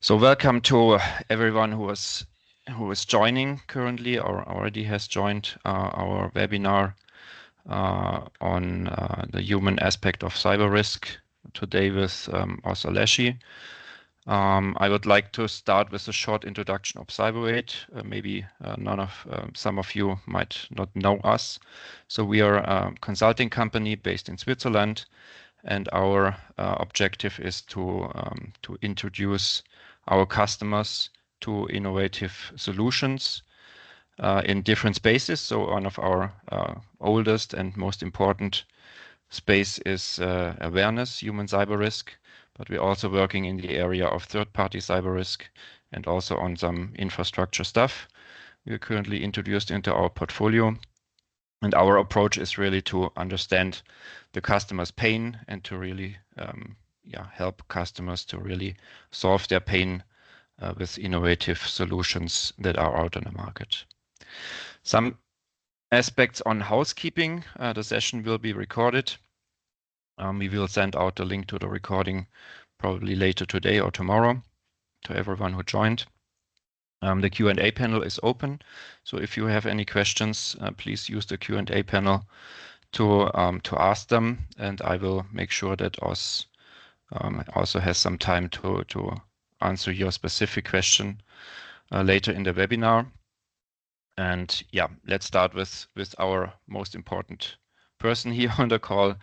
So welcome to everyone who is joining currently or already has joined our webinar on the human aspect of cyber risk today with Os Aleshi. I would like to start with a short introduction of cybovent. Maybe some of you might not know us. So we are a consulting company based in Switzerland, and our objective is to introduce our customers to innovative solutions in different spaces. So one of our oldest and most important space is awareness, human cyber risk, but we're also working in the area of third-party cyber risk and also on some infrastructure stuff. We are currently introduced into our portfolio. And our approach is really to understand the customer's pain and to really help customers to really solve their pain with innovative solutions that are out on the market. Some aspects on housekeeping. The session will be recorded. We will send out the link to the recording probably later today or tomorrow to everyone who joined. The Q&A panel is open, so if you have any questions, please use the Q&A panel to ask them, and I will make sure that Os also has some time to answer your specific question later in the webinar. And yeah, let's start with our most important person here on the call,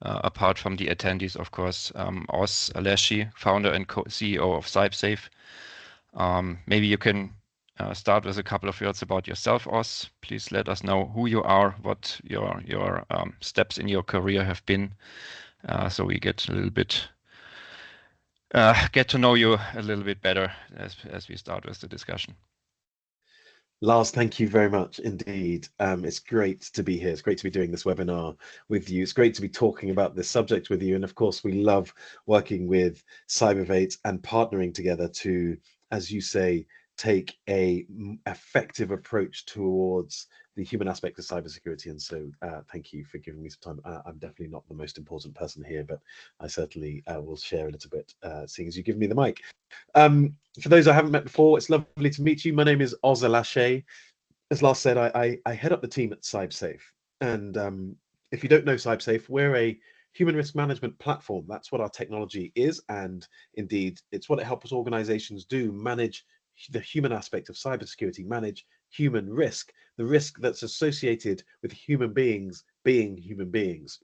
apart from the attendees, of course, Os Aleshi, founder and CEO of CybSafe. Maybe you can start with a couple of words about yourself, Os. Please let us know who you are, what your steps in your career have been, so we get a little bit get to know you a little bit better as we start with the discussion. Lars, thank you very much indeed. It's great to be here. It's great to be doing this webinar with you. It's great to be talking about this subject with you. And of course, we love working with cybovent and partnering together to, as you say, take a effective approach towards the human aspect of cybersecurity. And so thank you for giving me some time. I'm definitely not the most important person here, but I certainly will share a little bit, seeing as you give me the mic. For those I haven't met before, it's lovely to meet you. My name is Os Aleshi. As Lars said, I head up the team at CybSafe. And if you don't know CybSafe, we're a human risk management platform. That's what our technology is. And indeed, it's what it helps organizations do, manage the human aspect of cybersecurity, manage human risk, the risk that's associated with human beings being human beings.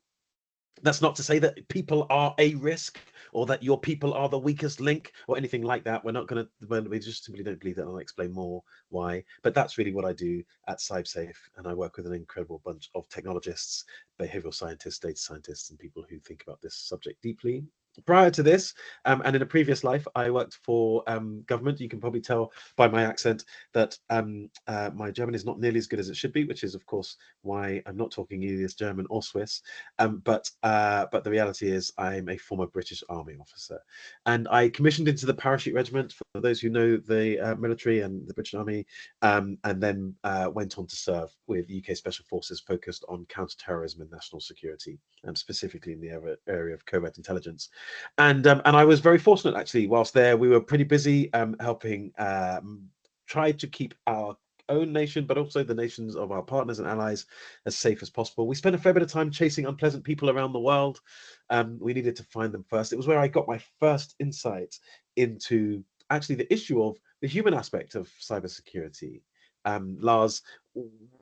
That's not to say that people are a risk or that your people are the weakest link or anything like that. We're not going to, we just simply don't believe that. I'll explain more why. But that's really what I do at CybSafe. And I work with an incredible bunch of technologists, behavioral scientists, data scientists, and people who think about this subject deeply. Prior to this, and in a previous life, I worked for government. You can probably tell by my accent that my German is not nearly as good as it should be, which is, of course, why I'm not talking either as German or Swiss. But the reality is I'm a former British Army officer. And I commissioned into the Parachute Regiment, for those who know the military and the British Army, and then went on to serve with UK Special Forces focused on counter-terrorism and national security, specifically in the area of covert intelligence. And I was very fortunate, actually. Whilst there, we were pretty busy helping try to keep our own nation, but also the nations of our partners and allies, as safe as possible. We spent a fair bit of time chasing unpleasant people around the world. We needed to find them first. It was where I got my first insight into actually the issue of the human aspect of cybersecurity. Lars,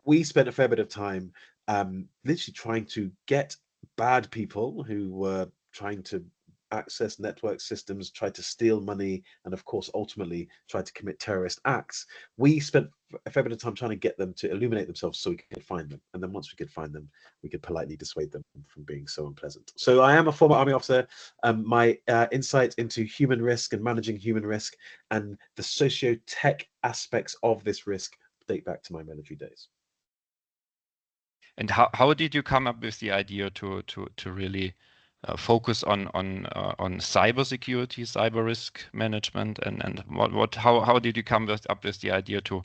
we spent a fair bit of time literally trying to get bad people who were trying to access network systems, tried to steal money, and of course, ultimately tried to commit terrorist acts. We spent a fair bit of time trying to get them to illuminate themselves so we could find them. And then once we could find them, we could politely dissuade them from being so unpleasant. So I am a former Army officer. My insight into human risk and managing human risk and the socio-tech aspects of this risk date back to my military days. And how did you come up with the idea to really focus on cybersecurity, cyber risk management, and how did you come up with the idea to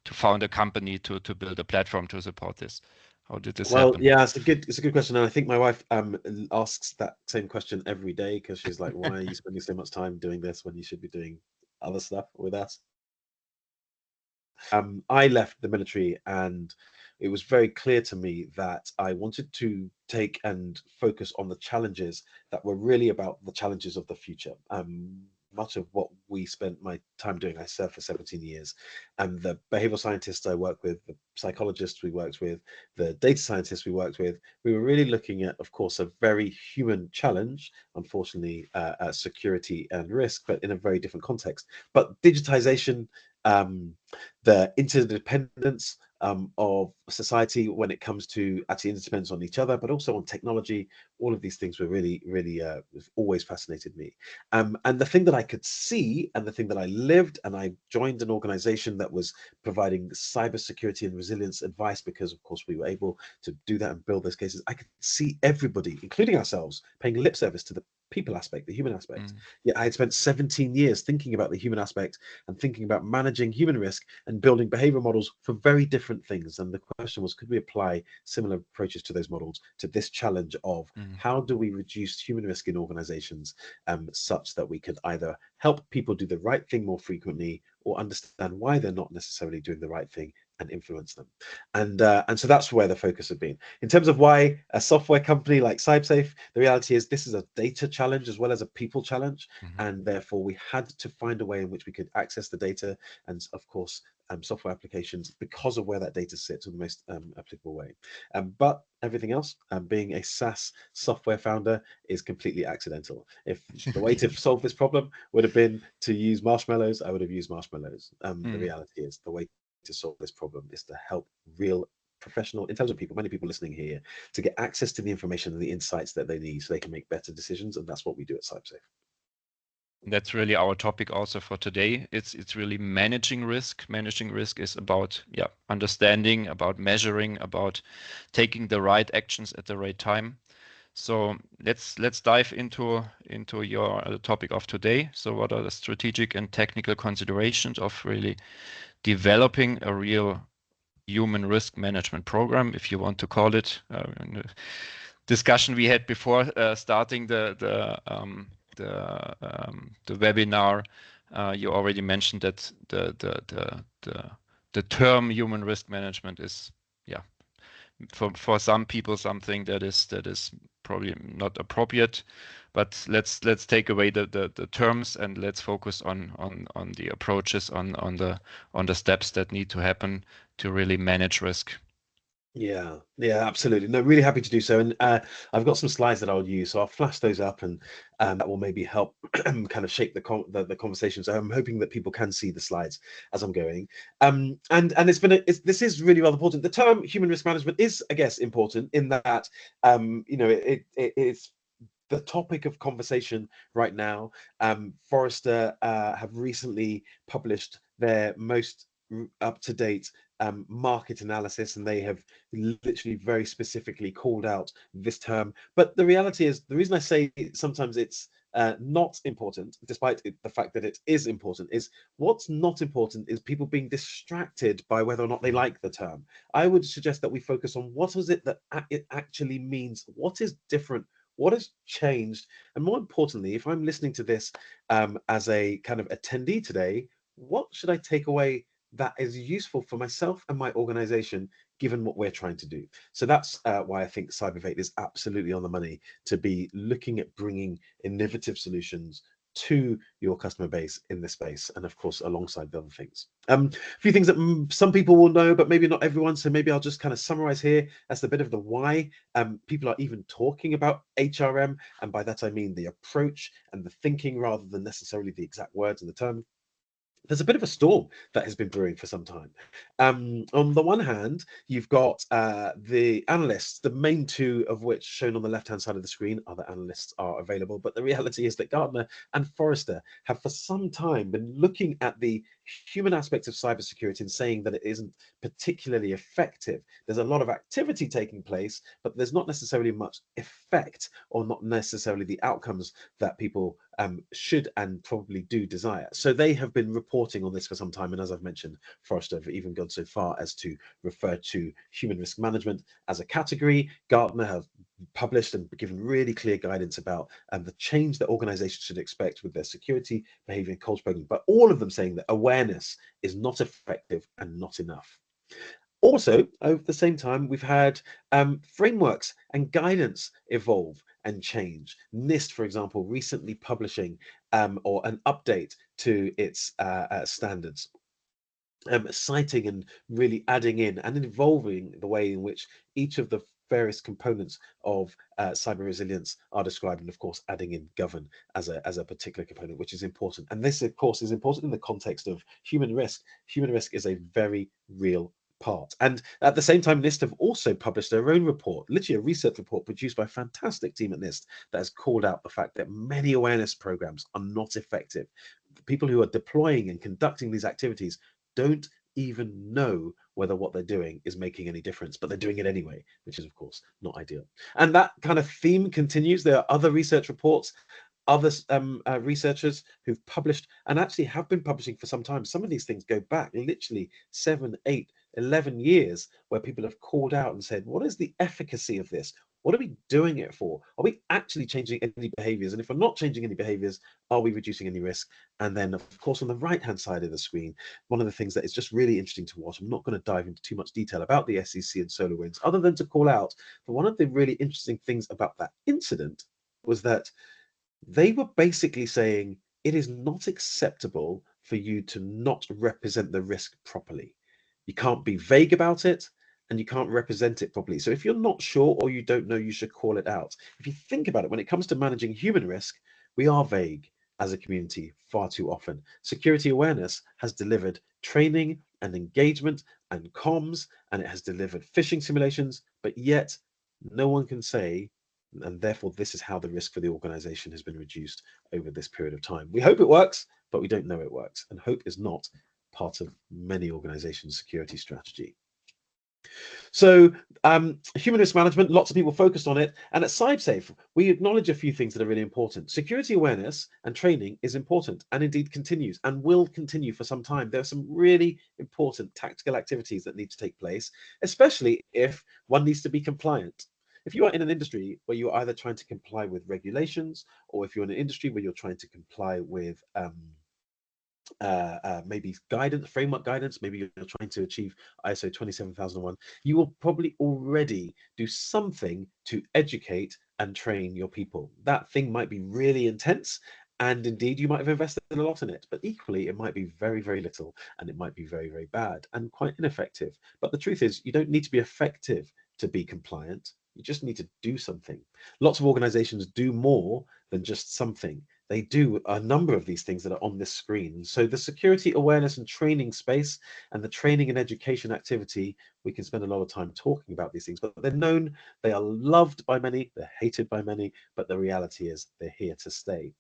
found a company to build a platform to support this? How did this happen? Well, yeah, it's a good question, and I think my wife asks that same question every day because she's like, "Why are you spending so much time doing this when you should be doing other stuff with us. I left the military, and it was very clear to me that I wanted to take and focus on the challenges that were really about the challenges of the future. Much of what we spent my time doing, I served for 17 years, and the behavioral scientists I worked with, the psychologists we worked with, the data scientists we worked with, we were really looking at, of course, a very human challenge, unfortunately, security and risk, but in a very different context. But digitization, um, the interdependence of society when it comes to actually interdependence on each other, but also on technology. All of these things were really, really always fascinated me. And the thing that I could see, and the thing that I lived, and I joined an organization that was providing cybersecurity and resilience advice, because of course we were able to do that and build those cases. I could see everybody, including ourselves, paying lip service to the people aspect, the human aspect. Mm, Yet I had spent 17 years thinking about the human aspect and thinking about managing human risk and building behavior models for very different things. And the question was, could we apply similar approaches to those models to this challenge of mm, how do we reduce human risk in organizations, such that we could either help people do the right thing more frequently, or understand why they're not necessarily doing the right thing and influence them. And so that's where the focus has been. In terms of why a software company like CyberSafe, the reality is this is a data challenge as well as a people challenge, mhm. and therefore we had to find a way in which we could access the data, and of course software applications, because of where that data sits, in the most applicable way. But everything else, being a SaaS software founder, is completely accidental. If the way to solve this problem would have been to use marshmallows, I would have used marshmallows. The Mm. reality is the way to solve this problem is to help real professional, intelligent people, many people listening here, to get access to the information and the insights that they need so they can make better decisions. And that's what we do at CyberSafe. That's really our topic also for today. It's really managing risk. Managing risk is about understanding, about measuring, about taking the right actions at the right time. So let's dive into your topic of today. So what are the strategic and technical considerations of really developing a real human risk management program, if you want to call it? In the discussion we had before starting the webinar, you already mentioned that the term human risk management is, yeah, for some people something that is probably not appropriate. But let's take away the terms, and let's focus on the approaches, on the steps that need to happen to really manage risk. Yeah, yeah, absolutely. No, really happy to do so. And I've got some slides that I'll use, so I'll flash those up, and that will maybe help kind of shape the conversation. So I'm hoping that people can see the slides as I'm going. And this is really rather important. The term human risk management is, I guess, important in that it's the topic of conversation right now. Forrester have recently published their most up-to-date market analysis, and they have literally very specifically called out this term. But the reality is, the reason I say sometimes it's not important, despite the fact that it is important, is what's not important is people being distracted by whether or not they like the term. I would suggest that we focus on what is it that it actually means, what is different, what has changed, and more importantly, if I'm listening to this as a kind of attendee today, what should I take away that is useful for myself and my organization, given what we're trying to do? So that's why I think cybovent is absolutely on the money, to be looking at bringing innovative solutions to your customer base in this space, and of course alongside the other things. A few things that some people will know, but maybe not everyone, so maybe I'll just kind of summarize here as the bit of the why people are even talking about HRM, and by that I mean the approach and the thinking rather than necessarily the exact words and the term. There's a bit of a storm that has been brewing for some time. On the one hand, you've got the analysts, the main two of which shown on the left-hand side of the screen. Other analysts are available, but the reality is that Gartner and Forrester have for some time been looking at the human aspects of cybersecurity and saying that it isn't particularly effective. There's a lot of activity taking place, but there's not necessarily much effect, or not necessarily the outcomes that people should and probably do desire. So they have been reporting on this for some time. And as I've mentioned, Forrester have even gone so far as to refer to human risk management as a category. Gartner have published and given really clear guidance about the change that organizations should expect with their security, behavior, and culture program, but all of them saying that awareness is not effective and not enough. Also, over the same time, we've had frameworks and guidance evolve and change. NIST, for example, recently publishing or an update to its standards, citing and really adding in and involving the way in which each of the various components of cyber resilience are described, and of course adding in govern as a particular component, which is important. And this of course is important in the context of human risk. Human risk is a very real part. And at the same time, NIST have also published their own report, literally a research report produced by a fantastic team at NIST, that has called out the fact that many awareness programs are not effective. People who are deploying and conducting these activities don't even know whether what they're doing is making any difference, but they're doing it anyway, which is of course not ideal. And that kind of theme continues. There are other research reports, other researchers who've published and actually have been publishing for some time. Some of these things go back literally 7, 8, 11 years, where people have called out and said, what is the efficacy of this? What are we doing it for? Are we actually changing any behaviors? And if we're not changing any behaviors, are we reducing any risk? And then, of course, on the right-hand side of the screen, one of the things that is just really interesting to watch, I'm not going to dive into too much detail about the SEC and SolarWinds, other than to call out that one of the really interesting things about that incident was that they were basically saying it is not acceptable for you to not represent the risk properly. You can't be vague about it and you can't represent it properly. So if you're not sure or you don't know, you should call it out. If you think about it, when it comes to managing human risk, we are vague as a community far too often. Security awareness has delivered training and engagement and comms, and it has delivered phishing simulations, but yet no one can say, and therefore this is how the risk for the organization has been reduced over this period of time. We hope it works, but we don't know it works, and hope is not part of many organizations' security strategy. So human risk management, lots of people focused on it. And at CyberSafe, we acknowledge a few things that are really important. Security awareness and training is important and indeed continues and will continue for some time. There are some really important tactical activities that need to take place, especially if one needs to be compliant. If you are in an industry where you're either trying to comply with regulations, or if you're in an industry where you're trying to comply with maybe guidance, framework guidance, maybe you're trying to achieve ISO 27001, you will probably already do something to educate and train your people. That thing might be really intense, and indeed you might have invested a lot in it, but equally it might be very, very little, and it might be very, very bad and quite ineffective. But the truth is, you don't need to be effective to be compliant. You just need to do something. Lots of organizations do more than just something. They do a number of these things that are on this screen. So the security awareness and training space and the training and education activity, we can spend a lot of time talking about these things, but they're known, they are loved by many, they're hated by many, but the reality is they're here to stay.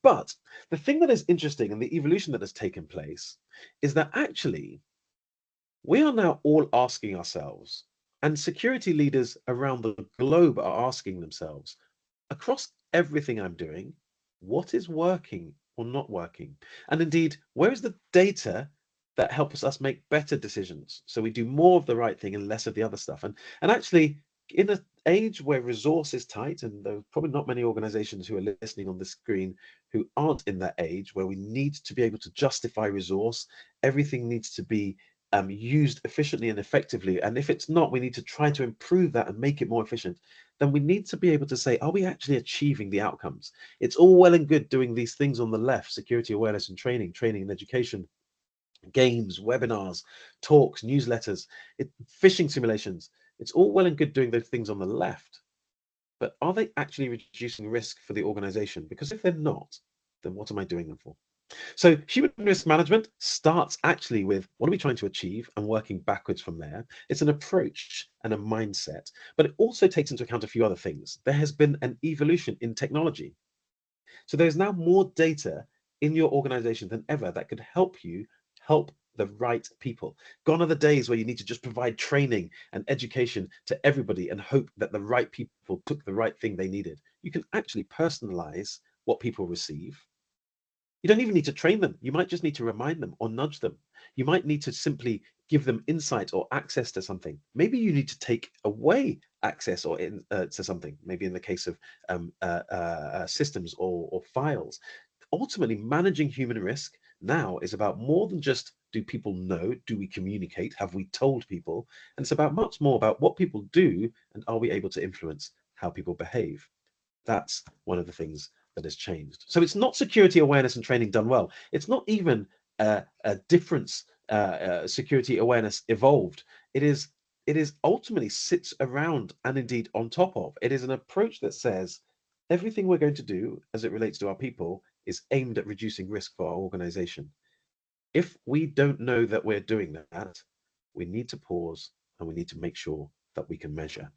But the thing that is interesting and the evolution that has taken place is that actually we are now all asking ourselves, and security leaders around the globe are asking themselves, across everything I'm doing, what is working or not working? And indeed, where is the data that helps us make better decisions so we do more of the right thing and less of the other stuff? And actually, in an age where resource is tight, and there are probably not many organizations who are listening on the screen who aren't in that age where we need to be able to justify resource, everything needs to be used efficiently and effectively. And if it's not, we need to try to improve that and make it more efficient. Then we need to be able to say, are we actually achieving the outcomes? It's all well and good doing these things on the left, security awareness and training and education, games, webinars, talks, newsletters, phishing simulations. It's all well and good doing those things on the left, but are they actually reducing risk for the organization? Because if they're not, then what am I doing them for? So human risk management starts actually with what are we trying to achieve and working backwards from there. It's an approach and a mindset, but it also takes into account a few other things. There has been an evolution in technology. So there's now more data in your organization than ever that could help you help the right people. Gone are the days where you need to just provide training and education to everybody and hope that the right people took the right thing they needed. You can actually personalize what people receive. You don't even need to train them. You might just need to remind them or nudge them. You might need to simply give them insight or access to something. Maybe you need to take away access or to something, maybe in the case of systems or files. Ultimately, managing human risk now is about more than just do people know, do we communicate, have we told people? And it's about much more about what people do and are we able to influence how people behave. That's one of the things that has changed. So it's not security awareness and training done well. It's not even a difference. Security awareness evolved. It is. It is ultimately sits around and indeed on top of. It is an approach that says everything we're going to do as it relates to our people is aimed at reducing risk for our organization. If we don't know that we're doing that, we need to pause and we need to make sure that we can measure.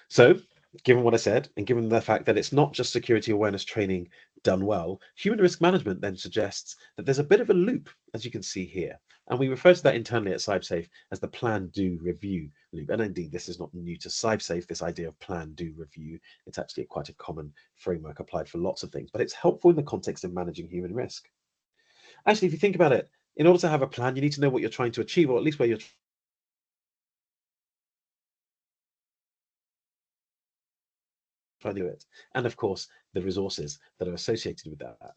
So, given what I said, and given the fact that it's not just security awareness training done well, human risk management then suggests that there's a bit of a loop, as you can see here. And we refer to that internally at CybSafe as the plan, do, review loop. And indeed, this is not new to CybSafe, this idea of plan, do, review. It's actually quite a common framework applied for lots of things, but it's helpful in the context of managing human risk. Actually, if you think about it, in order to have a plan, you need to know what you're trying to achieve, or at least where you're trying to do it. And of course, the resources that are associated with that.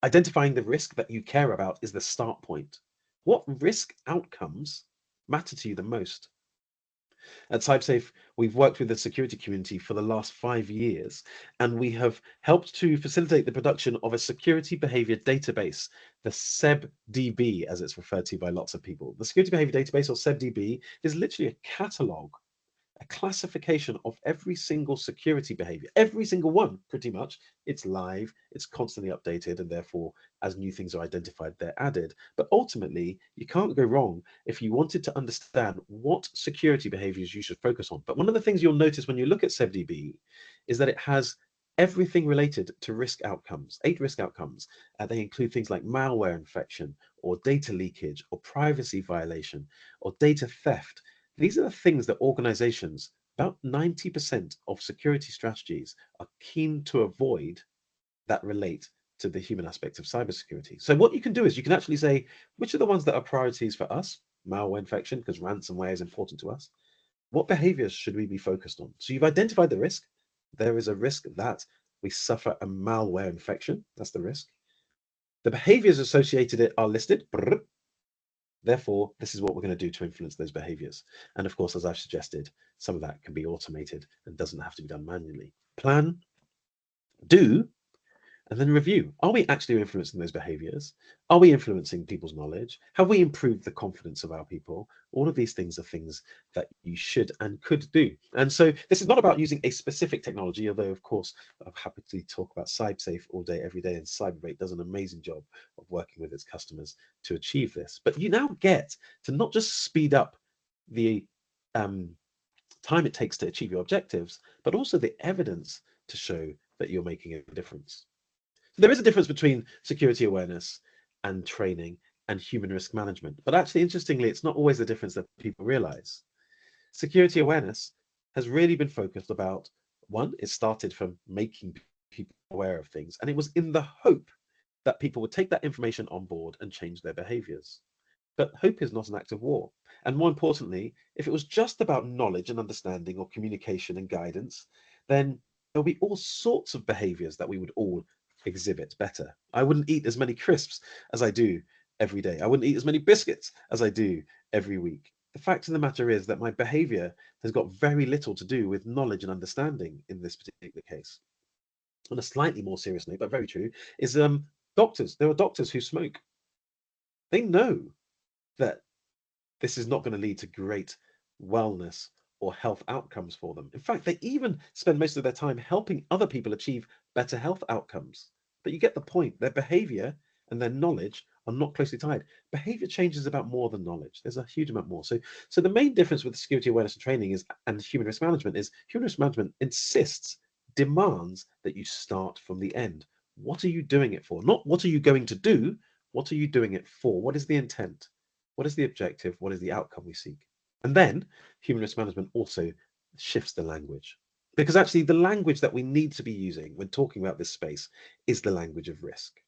Identifying the risk that you care about is the start point. What risk outcomes matter to you the most? At CyberSafe, we've worked with the security community for the last 5 years, and we have helped to facilitate the production of a security behavior database, the SebDB, as it's referred to by lots of people. The security behavior database, or SebDB, is literally a catalog, a classification of every single security behavior, every single one, pretty much. It's live, it's constantly updated, and therefore, as new things are identified, they're added. But ultimately, you can't go wrong if you wanted to understand what security behaviors you should focus on. But one of the things you'll notice when you look at SevDB is that it has everything related to risk outcomes, 8 risk outcomes. They include things like malware infection, or data leakage, or privacy violation, or data theft. These are the things that organizations, about 90% of security strategies, are keen to avoid that relate to the human aspect of cybersecurity. So what you can do is you can actually say, which are the ones that are priorities for us? Malware infection, because ransomware is important to us. What behaviors should we be focused on? So you've identified the risk. There is a risk that we suffer a malware infection. That's the risk. The behaviors associated it are listed. Therefore, this is what we're going to do to influence those behaviors. And of course, as I've suggested, some of that can be automated and doesn't have to be done manually. Plan, do, and then review. Are we actually influencing those behaviors? Are we influencing people's knowledge? Have we improved the confidence of our people? All of these things are things that you should and could do. And so this is not about using a specific technology, although of course I'm happy to talk about CyberSafe all day, every day, and Cyberbait does an amazing job of working with its customers to achieve this. But you now get to not just speed up the time it takes to achieve your objectives, but also the evidence to show that you're making a difference. There is a difference between security awareness and training and human risk management. But actually, interestingly, it's not always the difference that people realize. Security awareness has really been focused about one, it started from making people aware of things, and it was in the hope that people would take that information on board and change their behaviors. But hope is not an act of war. And more importantly, if it was just about knowledge and understanding or communication and guidance, then there'll be all sorts of behaviors that we would all exhibit better. I wouldn't eat as many crisps as I do every day. I wouldn't eat as many biscuits as I do every week. The fact of the matter is that my behavior has got very little to do with knowledge and understanding in this particular case. On a slightly more serious note, but very true, is doctors. There are doctors who smoke. They know that this is not going to lead to great wellness or health outcomes for them. In fact, they even spend most of their time helping other people achieve better health outcomes. But you get the point. Their behavior and their knowledge are not closely tied. Behavior change is about more than knowledge. There's a huge amount more. So the main difference with security awareness and training is and human risk management is human risk management insists, demands that you start from the end. What are you doing it for? Not what are you going to do? What are you doing it for? What is the intent? What is the objective? What is the outcome we seek? And then human risk management also shifts the language. Because actually, the language that we need to be using when talking about this space is the language of risk.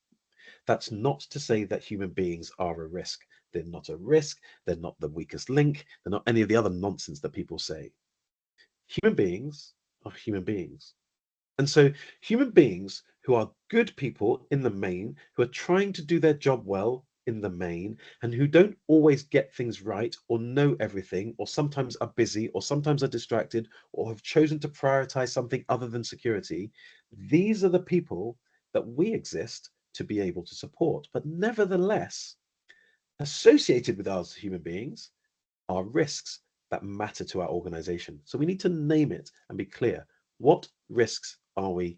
That's not to say that human beings are a risk. They're not a risk. They're not the weakest link. They're not any of the other nonsense that people say. Human beings are human beings. And so human beings who are good people in the main, who are trying to do their job well in the main, and who don't always get things right or know everything, or sometimes are busy, or sometimes are distracted, or have chosen to prioritize something other than security, these are the people that we exist to be able to support. But nevertheless, associated with us human beings are risks that matter to our organization. So we need to name it and be clear. What risks are we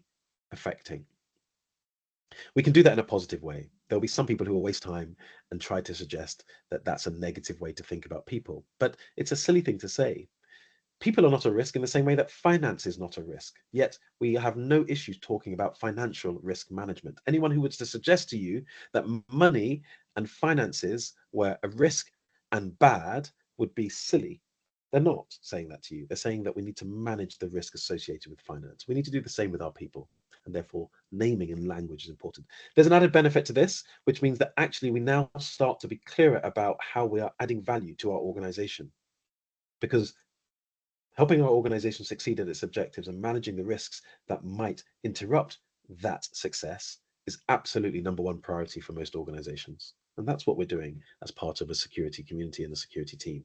affecting? We can do that in a positive way. There'll be some people who will waste time and try to suggest that that's a negative way to think about people. But it's a silly thing to say. People are not a risk in the same way that finance is not a risk. Yet we have no issues talking about financial risk management. Anyone who was to suggest to you that money and finances were a risk and bad would be silly. They're not saying that to you. They're saying that we need to manage the risk associated with finance. We need to do the same with our people. And therefore, naming and language is important. There's an added benefit to this, which means that actually we now start to be clearer about how we are adding value to our organization. Because helping our organization succeed at its objectives and managing the risks that might interrupt that success is absolutely number one priority for most organizations. And that's what we're doing as part of a security community and a security team.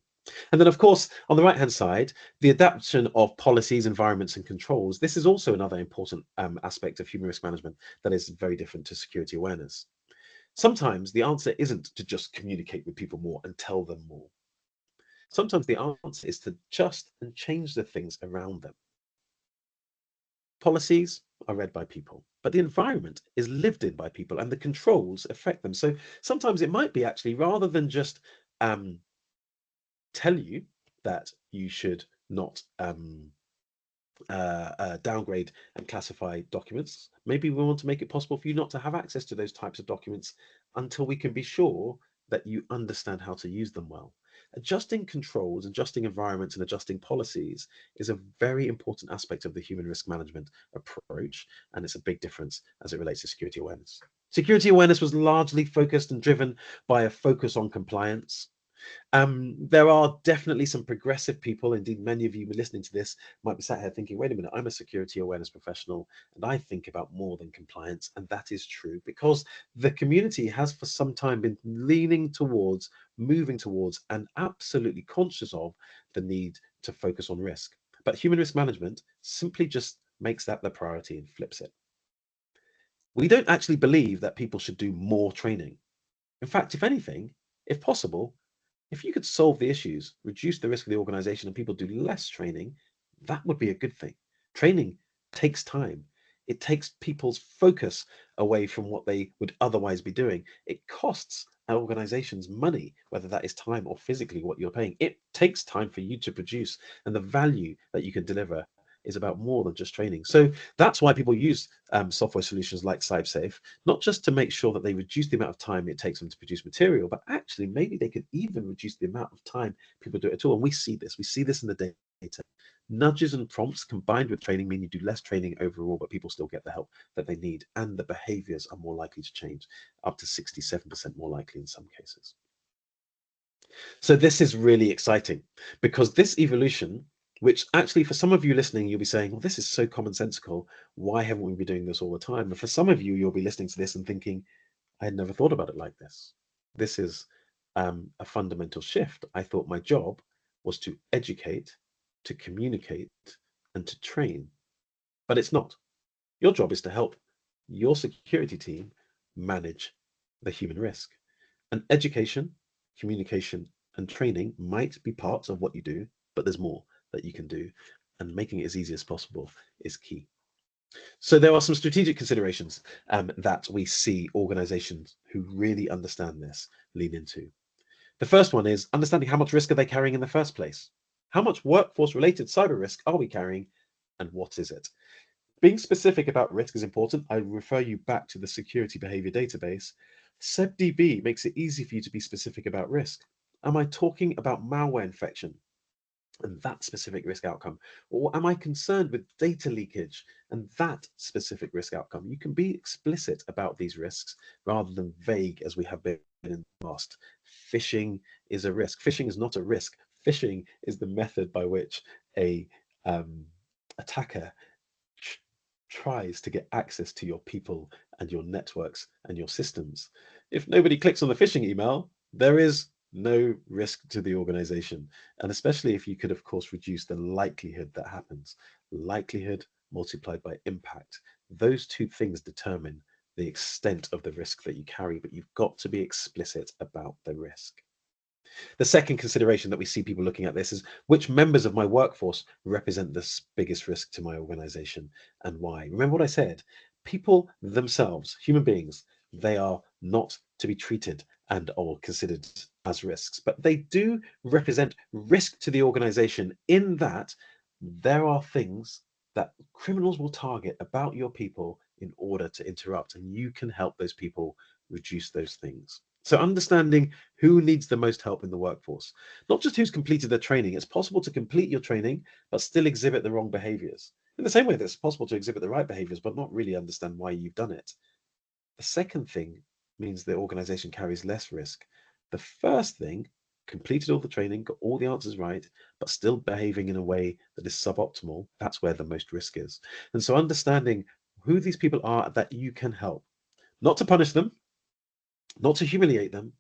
And then, of course, on the right-hand side, the adaptation of policies, environments, and controls. This is also another important aspect of human risk management that is very different to security awareness. Sometimes the answer isn't to just communicate with people more and tell them more. Sometimes the answer is to adjust and change the things around them. Policies are read by people, but the environment is lived in by people and the controls affect them. So sometimes it might be actually rather than just um, tell you that you should not downgrade and classify documents. Maybe we want to make it possible for you not to have access to those types of documents until we can be sure that you understand how to use them well. Adjusting controls, adjusting environments, and adjusting policies is a very important aspect of the human risk management approach, and it's a big difference as it relates to security awareness. Security awareness was largely focused and driven by a focus on compliance. There are definitely some progressive people. Indeed, many of you listening to this might be sat here thinking, wait a minute, I'm a security awareness professional and I think about more than compliance. And that is true because the community has for some time been leaning towards, moving towards, and absolutely conscious of the need to focus on risk. But human risk management simply just makes that the priority and flips it. We don't actually believe that people should do more training. In fact, if anything, if possible, if you could solve the issues, reduce the risk of the organization, and people do less training, that would be a good thing. Training takes time. It takes people's focus away from what they would otherwise be doing. It costs organizations money, whether that is time or physically what you're paying. It takes time for you to produce, and the value that you can deliver is about more than just training. So that's why people use software solutions like CyberSafe, not just to make sure that they reduce the amount of time it takes them to produce material, but actually maybe they could even reduce the amount of time people do it at all. And we see this. We see this in the data. Nudges and prompts combined with training mean you do less training overall, but people still get the help that they need. And the behaviors are more likely to change, up to 67% more likely in some cases. So this is really exciting because this evolution, which actually for some of you listening, you'll be saying, well, this is so commonsensical. Why haven't we been doing this all the time? And for some of you, you'll be listening to this and thinking, I had never thought about it like this. This is a fundamental shift. I thought my job was to educate, to communicate, and to train, but it's not. Your job is to help your security team manage the human risk. And education, communication, and training might be parts of what you do, but there's more that you can do, and making it as easy as possible is key. So there are some strategic considerations that we see organizations who really understand this lean into. The first one is understanding how much risk are they carrying in the first place? How much workforce related cyber risk are we carrying and what is it? Being specific about risk is important. I refer you back to the security behavior database. SebDB makes it easy for you to be specific about risk. Am I talking about malware infection and that specific risk outcome? Or am I concerned with data leakage and that specific risk outcome? You can be explicit about these risks rather than vague as we have been in the past. Phishing is a risk. Phishing is not a risk. Phishing is the method by which a attacker tries to get access to your people and your networks and your systems. If nobody clicks on the phishing email, there is no risk to the organization. And especially if you could, of course, reduce the likelihood that happens. Likelihood multiplied by impact. Those two things determine the extent of the risk that you carry, but you've got to be explicit about the risk. The second consideration that we see people looking at this is which members of my workforce represent the biggest risk to my organization and why. Remember what I said, people themselves, human beings, they are not to be treated and or considered as risks, but they do represent risk to the organization in that there are things that criminals will target about your people in order to interrupt, and you can help those people reduce those things. So understanding who needs the most help in the workforce, not just who's completed their training. It's possible to complete your training, but still exhibit the wrong behaviors. In the same way that it's possible to exhibit the right behaviors, but not really understand why you've done it. The second thing means the organization carries less risk. The first thing, completed all the training, got all the answers right, but still behaving in a way that is suboptimal, that's where the most risk is. And so understanding who these people are that you can help, not to punish them, not to humiliate them,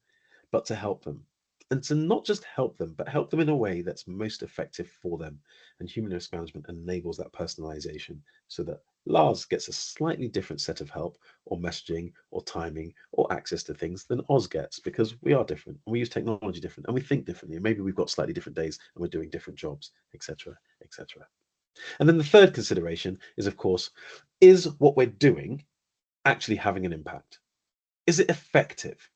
but to help them. And to not just help them, but help them in a way that's most effective for them. And human risk management enables that personalization so that Lars gets a slightly different set of help or messaging or timing or access to things than Oz gets, because we are different and we use technology different and we think differently. And maybe we've got slightly different days and we're doing different jobs, etc., etc. And then the third consideration is, of course, is what we're doing actually having an impact? Is it effective?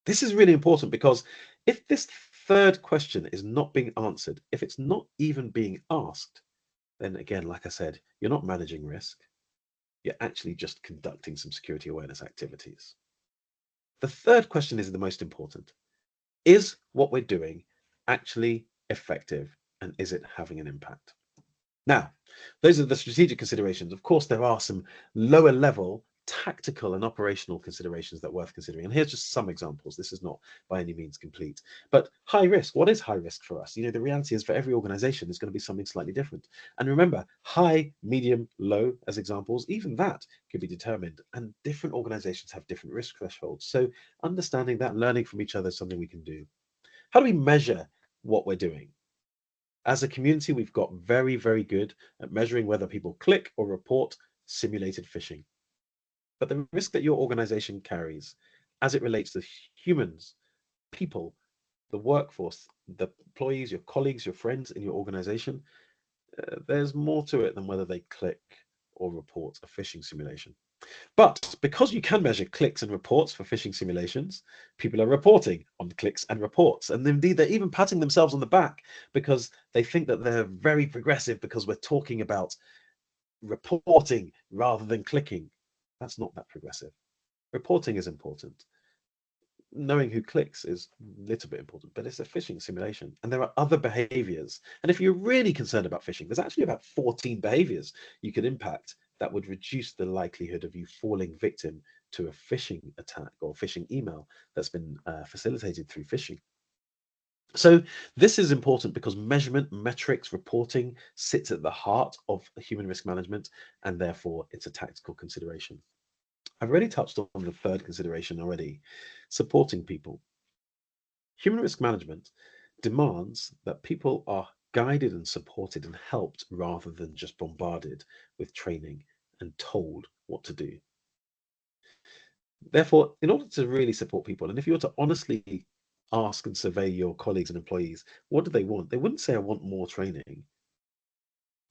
This is really important because if this third question is not being answered, if it's not even being asked, then again, like I said, you're not managing risk. You're actually just conducting some security awareness activities. The third question is the most important. Is what we're doing actually effective, and is it having an impact? Now, those are the strategic considerations. Of course, there are some lower level tactical and operational considerations that are worth considering. And here's just some examples. This is not by any means complete. But high risk, what is high risk for us? The reality is for every organization, there's going to be something slightly different. And remember, high, medium, low as examples, even that could be determined. And different organizations have different risk thresholds. So understanding that, learning from each other is something we can do. How do we measure what we're doing? As a community, we've got very, very good at measuring whether people click or report simulated phishing. But the risk that your organization carries as it relates to humans, people, the workforce, the employees, your colleagues, your friends in your organization, there's more to it than whether they click or report a phishing simulation. But because you can measure clicks and reports for phishing simulations, people are reporting on clicks and reports. And indeed, they're even patting themselves on the back because they think that they're very progressive because we're talking about reporting rather than clicking. That's not that progressive. Reporting is important. Knowing who clicks is a little bit important, but it's a phishing simulation. And there are other behaviors. And if you're really concerned about phishing, there's actually about 14 behaviors you can impact that would reduce the likelihood of you falling victim to a phishing attack or phishing email that's been facilitated through phishing. So this is important because measurement, metrics, reporting sits at the heart of human risk management, and therefore it's a tactical consideration. I've already touched on the third consideration already, supporting people. Human risk management demands that people are guided and supported and helped rather than just bombarded with training and told what to do. Therefore, in order to really support people, and if you were to honestly ask and survey your colleagues and employees, what do they want? They wouldn't say, I want more training.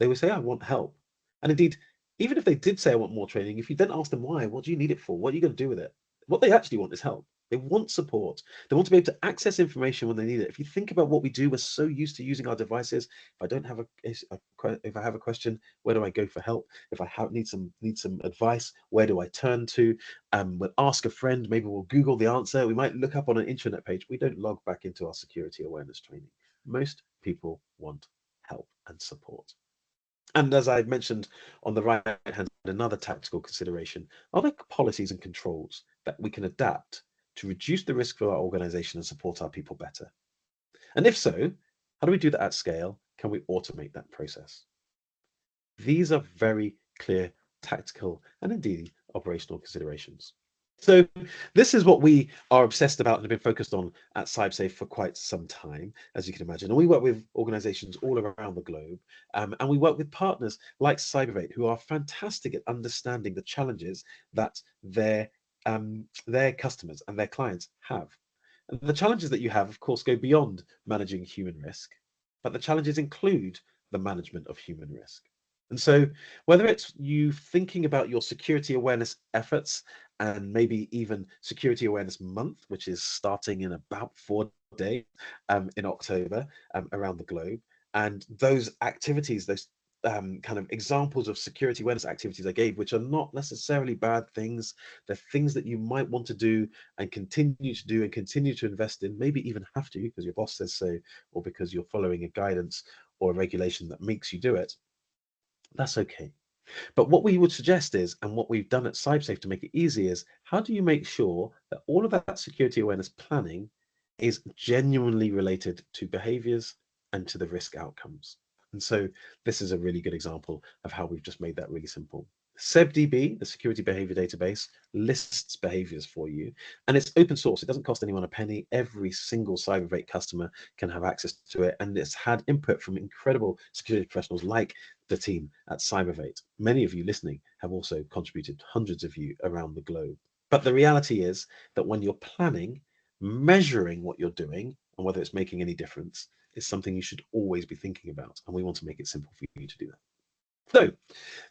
They would say, I want help. And indeed, even if they did say, I want more training, if you then ask them why, what do you need it for? What are you going to do with it? What they actually want is help. They want support. They want to be able to access information when they need it. If you think about what we do, we're so used to using our devices. If I don't have if I have a question, where do I go for help? If I need some advice, where do I turn to? We'll ask a friend. Maybe we'll Google the answer. We might look up on an intranet page. We don't log back into our security awareness training. Most people want help and support. And as I mentioned on the right hand side, another tactical consideration, are there policies and controls that we can adapt to reduce the risk for our organization and support our people better? And if so, how do we do that at scale? Can we automate that process? These are very clear tactical and indeed operational considerations. So this is what we are obsessed about and have been focused on at CyberSafe for quite some time, as you can imagine. And we work with organizations all around the globe. And we work with partners like cybovent, who are fantastic at understanding the challenges that their customers and their clients have. And the challenges that you have, of course, go beyond managing human risk, but the challenges include the management of human risk. And so, whether it's you thinking about your security awareness efforts and maybe even Security Awareness Month, which is starting in about 4 days in October around the globe, and those activities, those kind of examples of security awareness activities I gave, which are not necessarily bad things. They're things that you might want to do and continue to do and continue to invest in, maybe even have to because your boss says so, or because you're following a guidance or a regulation that makes you do it. That's okay. But what we would suggest is, and what we've done at CyberSafe to make it easy is, how do you make sure that all of that security awareness planning is genuinely related to behaviors and to the risk outcomes? And so this is a really good example of how we've just made that really simple. SebDB, the security behavior database, lists behaviors for you, and it's open source. It doesn't cost anyone a penny. Every single CyberVate customer can have access to it, and it's had input from incredible security professionals like the team at Cybervate. Many of you listening have also contributed, hundreds of you around the globe. But the reality is that when you're planning, measuring what you're doing and whether it's making any difference is something you should always be thinking about. And we want to make it simple for you to do that. So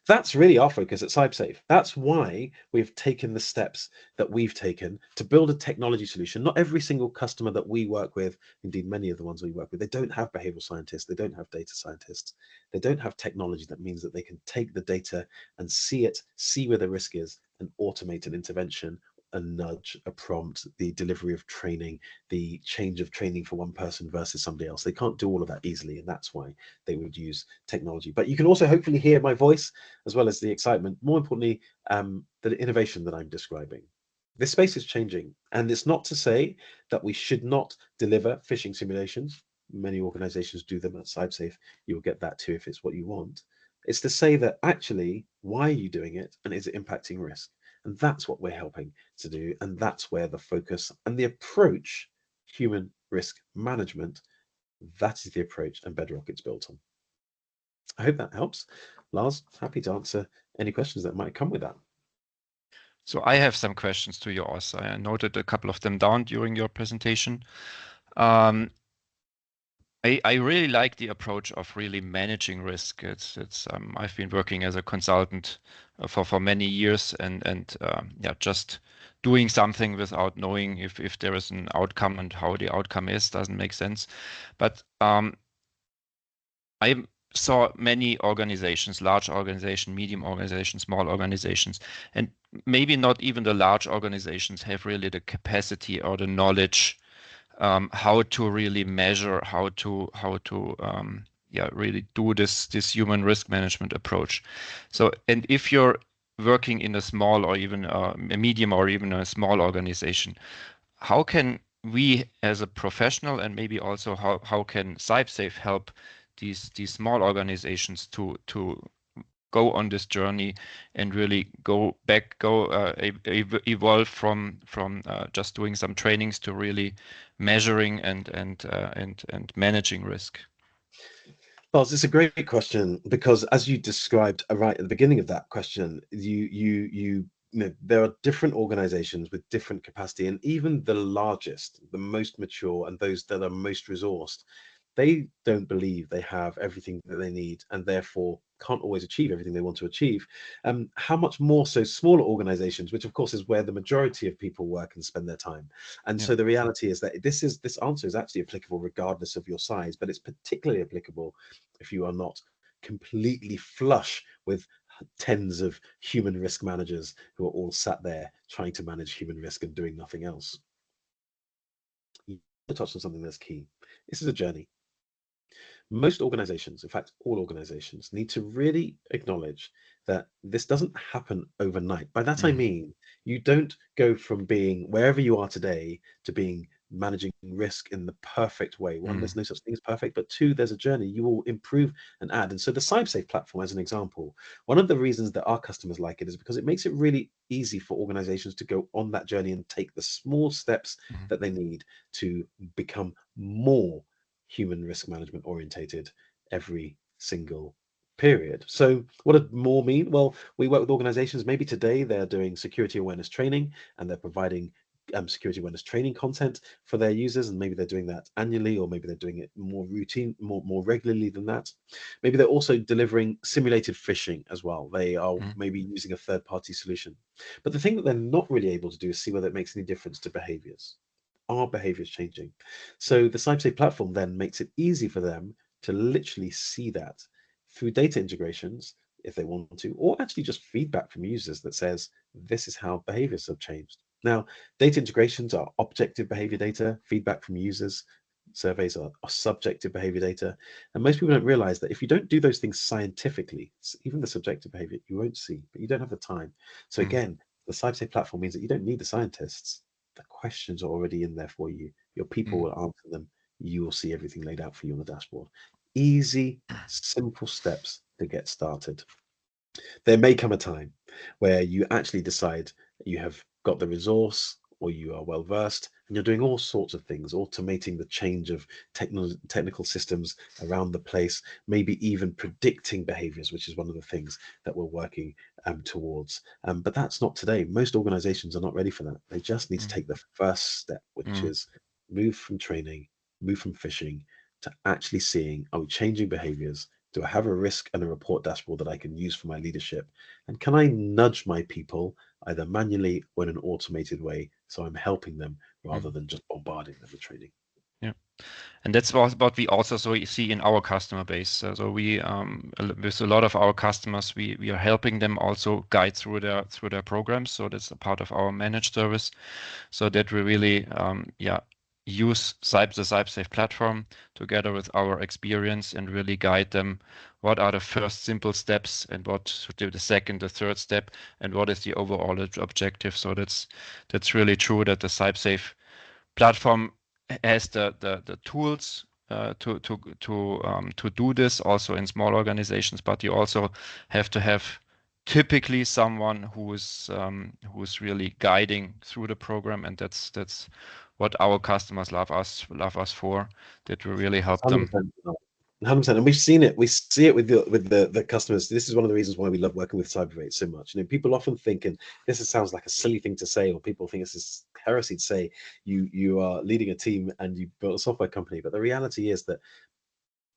that's really our focus at CyberSafe. That's why we've taken the steps that we've taken to build a technology solution. Not every single customer that we work with, indeed many of the ones we work with, they don't have behavioral scientists, they don't have data scientists, they don't have technology that means that they can take the data and see it, see where the risk is, and automate an intervention, a nudge, a prompt, the delivery of training, the change of training for one person versus somebody else. They can't do all of that easily, and that's why they would use technology. But you can also hopefully hear my voice as well as the excitement, more importantly, the innovation that I'm describing. This space is changing, and it's not to say that we should not deliver phishing simulations. Many organizations do them at CyberSafe. You'll get that too if it's what you want. It's to say that actually, why are you doing it, and is it impacting risk? And that's what we're helping to do, and that's where the focus and the approach, human risk management, that is the approach and bedrock it's built on. I hope that helps. Lars, happy to answer any questions that might come with that. So I have some questions to you also. I noted a couple of them down during your presentation. I really like the approach of really managing risk. It's I've been working as a consultant for many years, and yeah, just doing something without knowing if there is an outcome and how the outcome is doesn't make sense. But I saw many organizations, large organizations, medium organizations, small organizations, and maybe not even the large organizations have really the capacity or the knowledge how to really measure, how to yeah, really do this human risk management approach. So, and if you're working in a small or even a medium or even a small organization, how can we as a professional, and maybe also how can CyberSafe help these small organizations to go on this journey and really evolve from just doing some trainings to really measuring and managing risk? Lars, it's a great question because, as you described right at the beginning of that question, you know, there are different organizations with different capacity, and even the largest, the most mature, and those that are most resourced, they don't believe they have everything that they need and therefore can't always achieve everything they want to achieve. How much more so smaller organizations, which of course is where the majority of people work and spend their time. And Yeah. so the reality is that this answer is actually applicable regardless of your size, but it's particularly applicable if you are not completely flush with tens of human risk managers who are all sat there trying to manage human risk and doing nothing else. You touched on something that's key. This is a journey. Most organizations, in fact, all organizations, need to really acknowledge that this doesn't happen overnight. By that, I Mhm. mean, you don't go from being wherever you are today to being managing risk in the perfect way. One, there's Mm, no such thing as perfect, but two, there's a journey. You will improve and add. And so the CyberSafe platform, as an example, one of the reasons that our customers like it is because it makes it really easy for organizations to go on that journey and take the small steps mm, that they need to become more human risk management orientated every single period. So what does more mean? Well, we work with organizations. Maybe today they're doing security awareness training and they're providing security awareness training content for their users, and maybe they're doing that annually, or maybe they're doing it more routine, more regularly than that. Maybe they're also delivering simulated phishing as well. They are mm, maybe using a third-party solution. But the thing that they're not really able to do is see whether it makes any difference to behaviors. Are behaviors changing? So the CyberSafe platform then makes it easy for them to literally see that through data integrations if they want to, or actually just feedback from users that says this is how behaviors have changed. Now, data integrations are objective behavior data, feedback from users, surveys are subjective behavior data. And most people don't realize that if you don't do those things scientifically, even the subjective behavior, you won't see, but you don't have the time. So mm, again, the CyberSafe platform means that you don't need the scientists. The questions are already in there for you. Your people mm, will answer them. You will see everything laid out for you on the dashboard. Easy, simple steps to get started. There may come a time where you actually decide you have got the resource or you are well versed and you're doing all sorts of things, automating the change of technical systems around the place, maybe even predicting behaviors, which is one of the things that we're working towards. But that's not today. Most organizations are not ready for that. They just need to mm, take the first step, which mm, is move from training, move from phishing to actually seeing, are we changing behaviors? Do I have a risk and a report dashboard that I can use for my leadership? And can I nudge my people either manually or in an automated way so I'm helping them rather mm. than just bombarding them with training? Yeah. And that's what we also see in our customer base. So we, with a lot of our customers, we are helping them also guide through their programs. So that's a part of our managed service. So that we really, yeah, use the CyberSafe platform together with our experience and really guide them. What are the first simple steps, and what should be the second, the third step, and what is the overall objective? So that's really true that the CyberSafe platform has the tools to do this also in small organizations, but you also have to have typically someone who's really guiding through the program, and that's what our customers love us for, that we really help them. 100%. 100%. And we've seen it. We see it with the customers. This is one of the reasons why we love working with CyberRate so much. People often think, and sounds like a silly thing to say, or people think this is heresy to say, you are leading a team and you built a software company. But the reality is that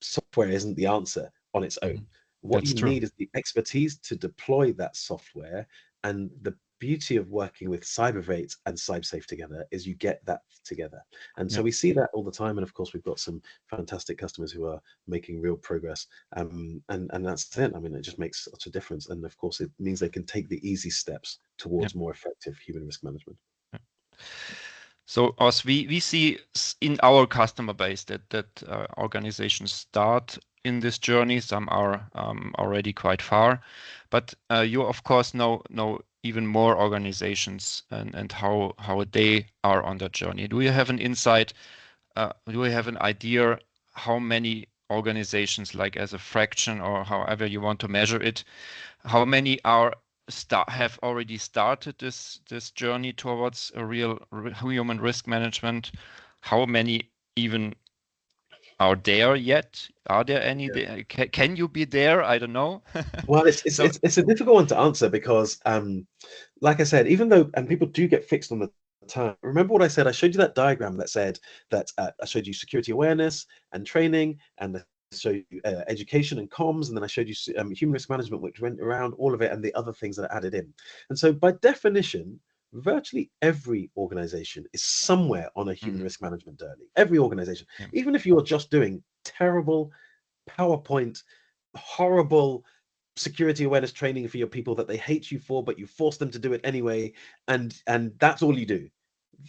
software isn't the answer on its own. Mhm. What That's you true. need is the expertise to deploy that software. And the beauty of working with Cybervate and CyberSafe together is you get that together. And Yeah, so we see that all the time. And of course, we've got some fantastic customers who are making real progress. And that's it. I mean, it just makes such a difference. And of course, it means they can take the easy steps yeah. towards more effective human risk management. So as we see in our customer base that organizations start in this journey. Some are already quite far, but you of course know even more organizations and how they are on that journey. Do you have an insight? Do you have an idea how many organizations, like as a fraction or however you want to measure it, how many are have already started this journey towards a real human risk management? How many even are there yet? Are there any there? Can you be there? I don't know. Well, So, it's a difficult one to answer because, like I said, even though and people do get fixed on the time. Remember what I said? I showed you that diagram that said that I showed you security awareness and training, and I showed you education and comms, and then I showed you human risk management, which went around all of it, and the other things that are added in. And so, by definition, virtually every organization is somewhere on a human mm, risk management journey. Every organization, yeah, even if you're just doing terrible PowerPoint, horrible security awareness training for your people that they hate you for, but you force them to do it anyway, and that's all you do.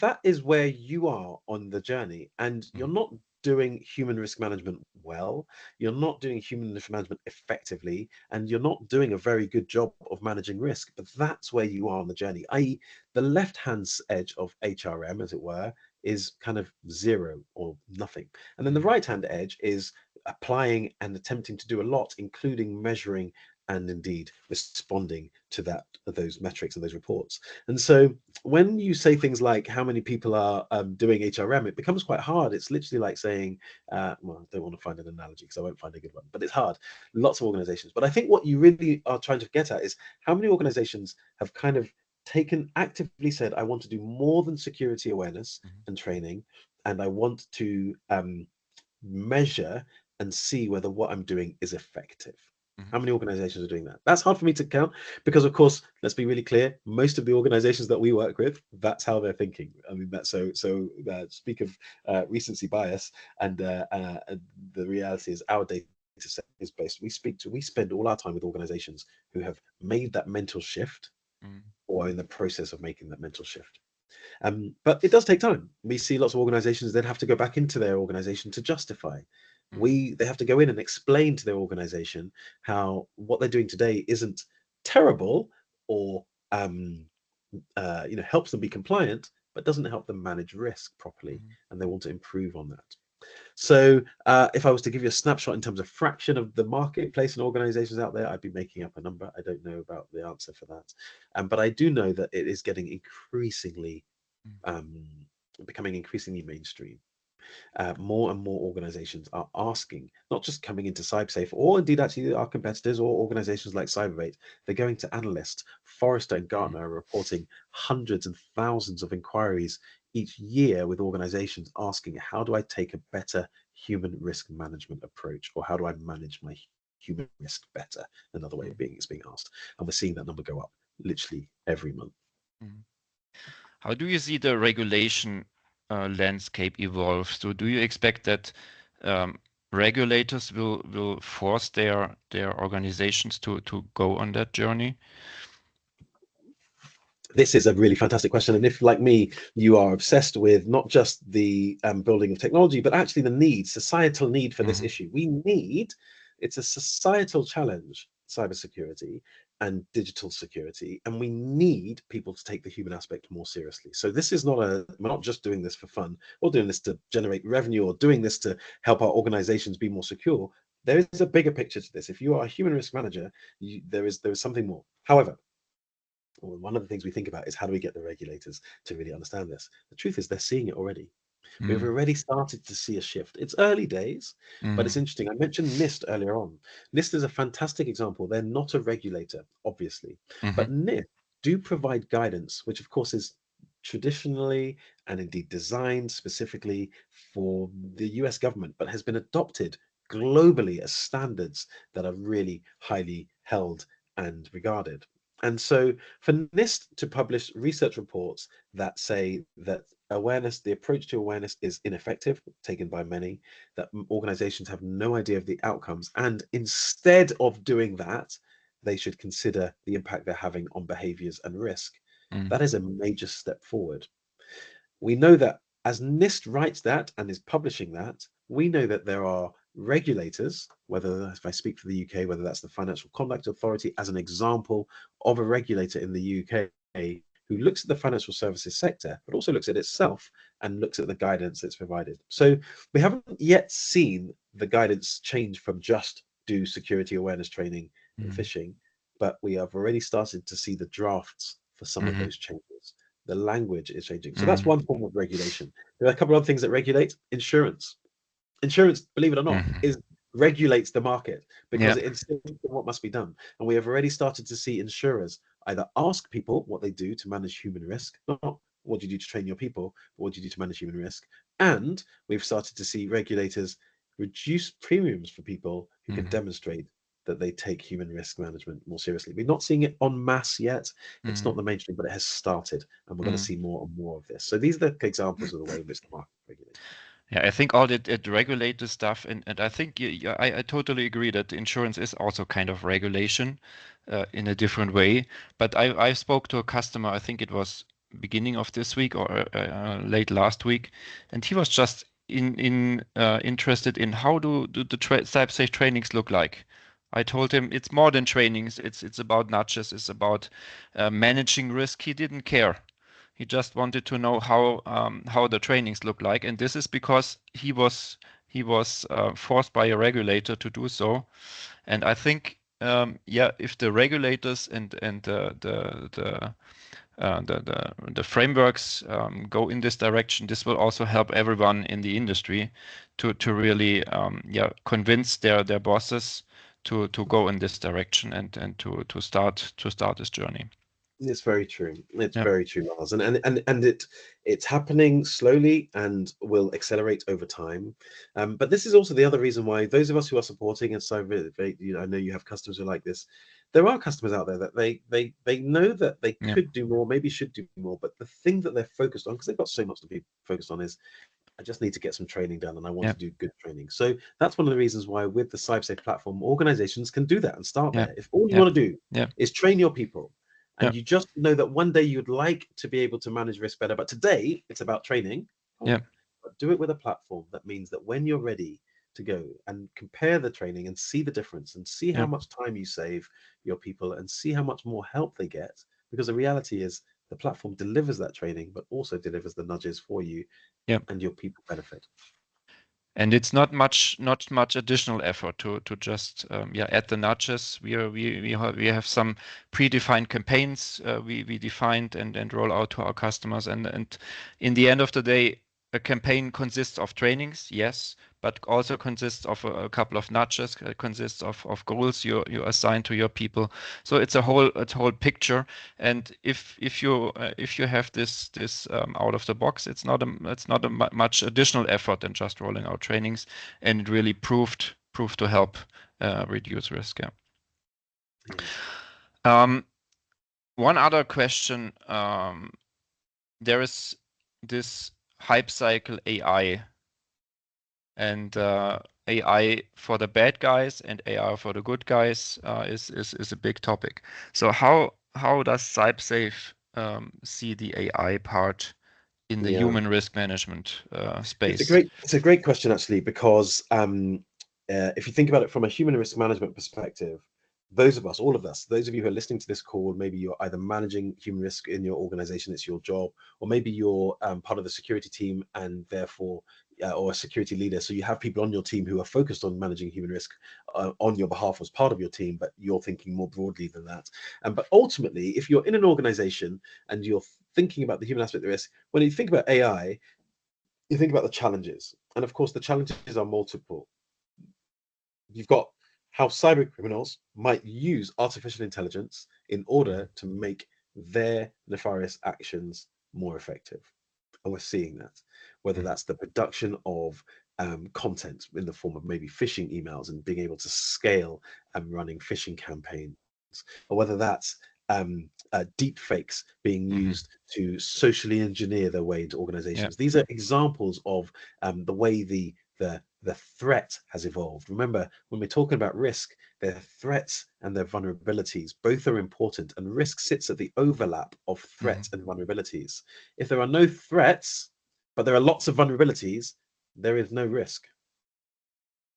That is where you are on the journey, and you're mm, not doing human risk management well. You're not doing human risk management effectively, and you're not doing a very good job of managing risk. But that's where you are on the journey, i.e., the left hand edge of HRM, as it were, is kind of zero or nothing. And then the Mm, right-hand edge is applying and attempting to do a lot, including measuring and indeed responding to those metrics and those reports. And so when you say things like how many people are doing HRM, it becomes quite hard. It's literally like saying, well, I don't want to find an analogy because I won't find a good one, but it's hard. Lots of organizations. But I think what you really are trying to get at is how many organizations have kind of actively said, I want to do more than security awareness mhm, and training, and I want to measure and see whether what I'm doing is effective. mhm, How many organizations are doing that? That's hard for me to count because, of course, let's be really clear. Most of the organizations that we work with, that's how they're thinking. I mean, that's speak of recency bias, and the reality is our data set is based. We spend all our time with organizations who have made that mental shift mhm, or are in the process of making that mental shift. But it does take time. We see lots of organizations that have to go back into their organization to justify. mhm, They have to go in and explain to their organization how what they're doing today isn't terrible or helps them be compliant, but doesn't help them manage risk properly, mhm, and they want to improve on that. So if I was to give you a snapshot in terms of fraction of the marketplace and organizations out there, I'd be making up a number. I don't know about the answer for that. But I do know that it is getting increasingly mhm, um, becoming increasingly mainstream. More and more organizations are asking, not just coming into CyberSafe, or indeed actually our competitors or organizations like cybovent, they're going to analysts. Forrester and mhm, Gartner are reporting hundreds and thousands of inquiries each year with organizations asking, how do I take a better human risk management approach, or how do I manage my human risk better? Another way of mhm, being it's being asked, and we're seeing that number go up literally every month. mhm. How do you see the regulation landscape evolve? So do you expect that um, regulators will force their organizations to go on that journey? This is a really fantastic question. And if, like me, you are obsessed with not just the building of technology, but actually the need, societal need for this Mhm, issue, it's a societal challenge, cybersecurity and digital security, and we need people to take the human aspect more seriously. So this is not we're not just doing this for fun, or doing this to generate revenue, or doing this to help our organizations be more secure. There is a bigger picture to this. If you are a human risk manager, there is something more. However, well, one of the things we think about is how do we get the regulators to really understand this? The truth is they're seeing it already. We've mhm, already started to see a shift. It's early days, but it's mhm, interesting. I mentioned NIST earlier on. NIST is a fantastic example. They're not a regulator, obviously, mhm, but NIST do provide guidance, which of course is traditionally and indeed designed specifically for the US government, but has been adopted globally as standards that are really highly held and regarded. And so for NIST to publish research reports that say that awareness, the approach to awareness is ineffective, taken by many, that organizations have no idea of the outcomes. And instead of doing that, they should consider the impact they're having on behaviors and risk. mhm, That is a major step forward. We know that as NIST writes that and is publishing that, we know that there are regulators, whether if I speak for the UK, whether that's the Financial Conduct Authority as an example of a regulator in the UK who looks at the financial services sector, but also looks at itself and looks at the guidance that's provided. So we haven't yet seen the guidance change from just do security awareness training and mhm, phishing, but we have already started to see the drafts for some of mhm, those changes. The language is changing. So that's mhm, one form of regulation. There are a couple of other things that regulate insurance. Insurance, believe it or not, mhm. is regulates the market Yeah. because it insists on what must be done. And we have already started to see insurers either ask people what they do to manage human risk, not what do you do to train your people, but what do you do to manage human risk. And we've started to see regulators reduce premiums for people who can Mhm, demonstrate that they take human risk management more seriously. We're not seeing it en masse yet. It's not mhm, the mainstream, but it has started, and we're going to mhm. see more and more of this. So these are the examples of the way in which the market regulates. Yeah, I think all that it regulate the stuff, and I think I totally agree that insurance is also kind of regulation in a different way. But I spoke to a customer, I think it was beginning of this week or late last week, and he was just interested in how do the cyber trainings look like. I told him it's more than trainings. It's about nudges. It's about managing risk. He didn't care. He just wanted to know how the trainings look like, and this is because he was forced by a regulator to do so. And I think, yeah, if the regulators and the frameworks go in this direction, this will also help everyone in the industry to really yeah, convince their bosses to go in this direction and to start this journey. It's very true. It's Yeah, very true, Lars, and it's happening slowly and will accelerate over time. But this is also the other reason why those of us who are supporting and so I know you have customers who are like this. There are customers out there that they know that they yeah, could do more, maybe should do more, but the thing that they're focused on, because they've got so much to be focused on, is I just need to get some training done and I want yeah, to do good training. So that's one of the reasons why with the CyberSafe platform, organizations can do that and start yeah, there. If all you yeah, want to do yeah, is train your people yeah, and you just know that one day you'd like to be able to manage risk better, but today it's about training, yeah, fine. But do it with a platform that means that when you're ready to go and compare the training and see the difference and see how yeah, much time you save your people and see how much more help they get, because the reality is the platform delivers that training, but also delivers the nudges for you yeah. and your people benefit. And it's not much additional effort to just yeah, add the nudges. We have some predefined campaigns we defined and roll out to our customers. And in the end of the day, a campaign consists of trainings, yes, but also consists of a couple of nudges, consists of goals you assign to your people. So it's a whole picture. And if you have this out of the box, it's not a much additional effort than just rolling out trainings, and it really proved to help reduce risk. Yeah. Yeah. Um, One other question. There is this hype cycle AI, and AI for the bad guys and AI for the good guys is a big topic. So how does CyberSafe see the AI part in the Yeah. human risk management It's a space? great question actually, because if you think about it from a human risk management perspective, those of us, all of us, those of you who are listening to this call, maybe you're either managing human risk in your organization, it's your job, or maybe you're part of the security team and therefore, or a security leader. So you have people on your team who are focused on managing human risk on your behalf as part of your team, but you're thinking more broadly than that. But ultimately, if you're in an organization and you're thinking about the human aspect of risk, when you think about AI, you think about the challenges. And of course, the challenges are multiple. You've got how cyber criminals might use artificial intelligence in order to make their nefarious actions more effective. And we're seeing that, whether Mhm. that's the production of content in the form of maybe phishing emails and being able to scale and running phishing campaigns, or whether that's deep fakes being Mhm. used to socially engineer their way into Yeah. organizations. These are examples of the way the threat has evolved. Remember, when we're talking about risk, their threats and their vulnerabilities both are important, and risk sits at the overlap of threat Mhm. and vulnerabilities. If there are no threats, but there are lots of vulnerabilities, there is no risk.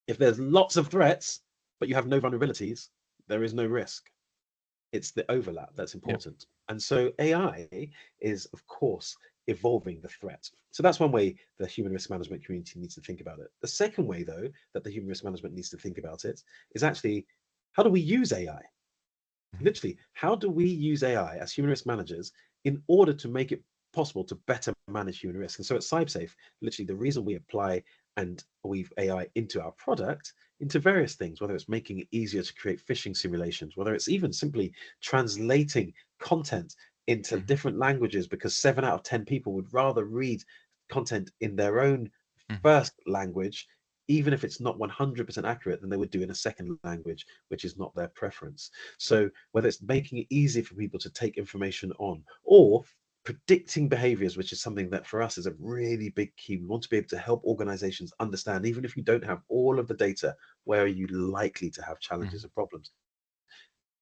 If there's lots of threats, but you have no vulnerabilities, there is no risk. It's the overlap that's Yeah. important. And so AI is, of course, evolving the threat. So that's one way the human risk management community needs to think about it. The second way, though, that the human risk management needs to think about it is actually, how do we use AI? Mhm. Literally, how do we use AI as human risk managers in order to make it possible to better manage human risk? And so at CyberSafe, literally the reason we apply and weave AI into our product, into various things, whether it's making it easier to create phishing simulations, whether it's even simply translating content into Mhm. different languages, because 7 out of 10 people would rather read content in their own Mhm. first language, even if it's not 100% accurate, than they would do in a second language, which is not their preference. So whether it's making it easy for people to take information on, or predicting behaviors, which is something that for us is a really big key. We want to be able to help organizations understand, even if you don't have all of the data, where are you likely to have challenges Mhm. and problems.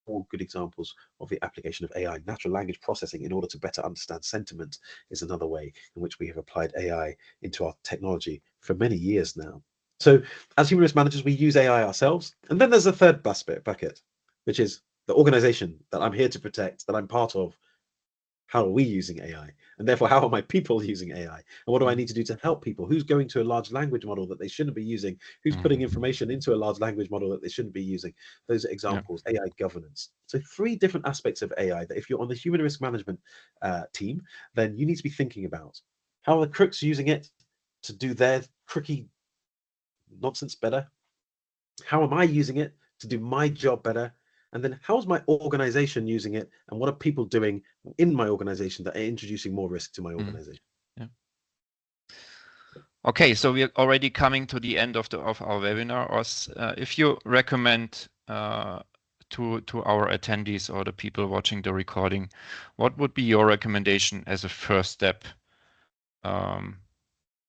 All good examples of the application of AI. Natural language processing in order to better understand sentiment is another way in which we have applied AI into our technology for many years now. So as human risk managers, we use AI ourselves. And then there's a third bucket, which is the organization that I'm here to protect, that I'm part of. How are we using AI? And therefore, how are my people using AI? And what do I need to do to help people? Who's going to a large language model that they shouldn't be using? Who's putting information into a large language model that they shouldn't be using? Those are Yeah. examples. AI governance. So 3 different aspects of AI that if you're on the human risk management team, then you need to be thinking about. How are the crooks using it to do their crooky nonsense better? How am I using it to do my job better? And then how's my organization using it? And what are people doing in my organization that are introducing more risk to my Mm. organization? Yeah. Okay, so we're already coming to the end of our webinar. Os, if you recommend to our attendees or the people watching the recording, what would be your recommendation as a first step um,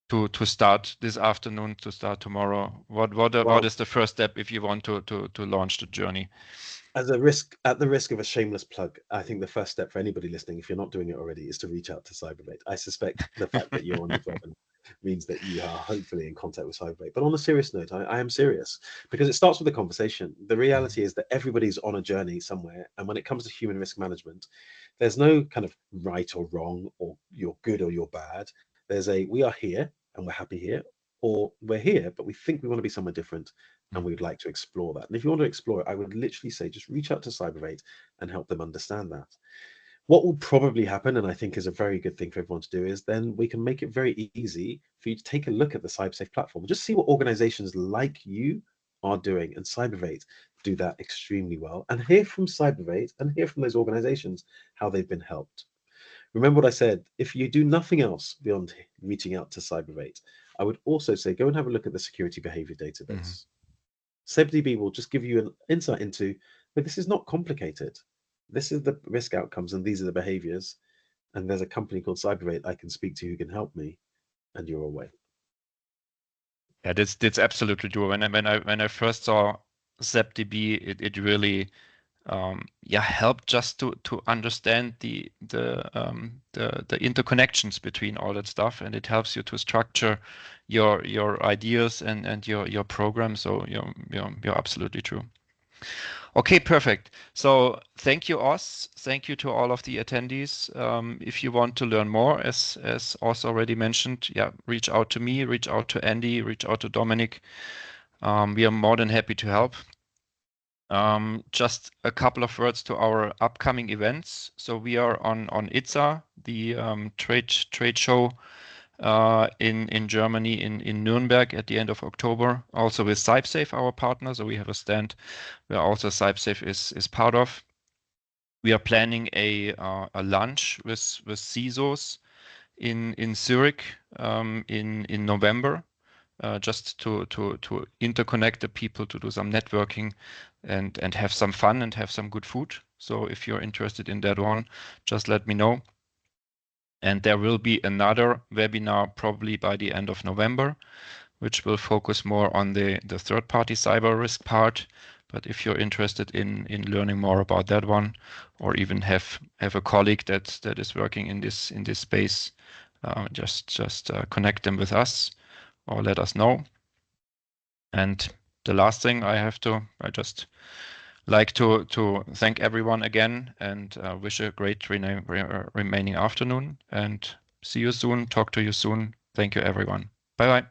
to start this afternoon, to start tomorrow? What Well, is the first step if you want to launch the journey? at the risk of a shameless plug, I think the first step for anybody listening, if you're not doing it already, is to reach out to Cyberbait. I suspect the fact that you're on this webinar means that you are hopefully in contact with Cyberbait. But on a serious note, I am serious because it starts with a conversation. The reality is that everybody's on a journey somewhere. And when it comes to human risk management, there's no kind of right or wrong, or you're good or you're bad. There's a we are here and we're happy here, or we're here, but we think we want to be somewhere different and we would like to explore that. And if you want to explore it, I would literally say just reach out to Cyberbait and help them understand that. What will probably happen, and I think is a very good thing for everyone to do, is then we can make it very easy for you to take a look at the CyberSafe platform, just see what organizations like you are doing. And Cyberbait do that extremely well. And hear from Cyberbait and hear from those organizations how they've been helped. Remember what I said, if you do nothing else beyond reaching out to Cyberbait, I would also say go and have a look at the security behavior Mhm. database. CybDB will just give you an insight into, but this is not complicated. This is the risk outcomes and these are the behaviors. And there's a company called Cyberate I can speak to who can help me, and you're away. Yeah, that's absolutely true. When I first saw ZepDB, it really help just to understand the interconnections between all that stuff, and it helps you to structure your ideas and your program. So you're absolutely true. Okay, perfect. So thank you, Os. Thank you to all of the attendees. If you want to learn more, as Os already mentioned, yeah, reach out to me, reach out to Andy, reach out to Dominic. We are more than happy to help. Just a couple of words to our upcoming events. So we are on ITSA, the trade show in Germany, in Nuremberg at the end of October. Also with CyberSafe, our partner. So we have a stand where also CyberSafe is part of. We are planning a lunch with CISOs in Zurich in November. Just to interconnect the people, to do some networking and have some fun and have some good food. So if you're interested in that one, just let me know. And there will be another webinar probably by the end of November, which will focus more on the third-party cyber risk part. But if you're interested in learning more about that one, or even have a colleague that is working in this space, just connect them with us or let us know. And the last thing I just like to thank everyone again and wish a great remaining afternoon, and see you soon. Talk to you soon. Thank you, everyone. Bye bye.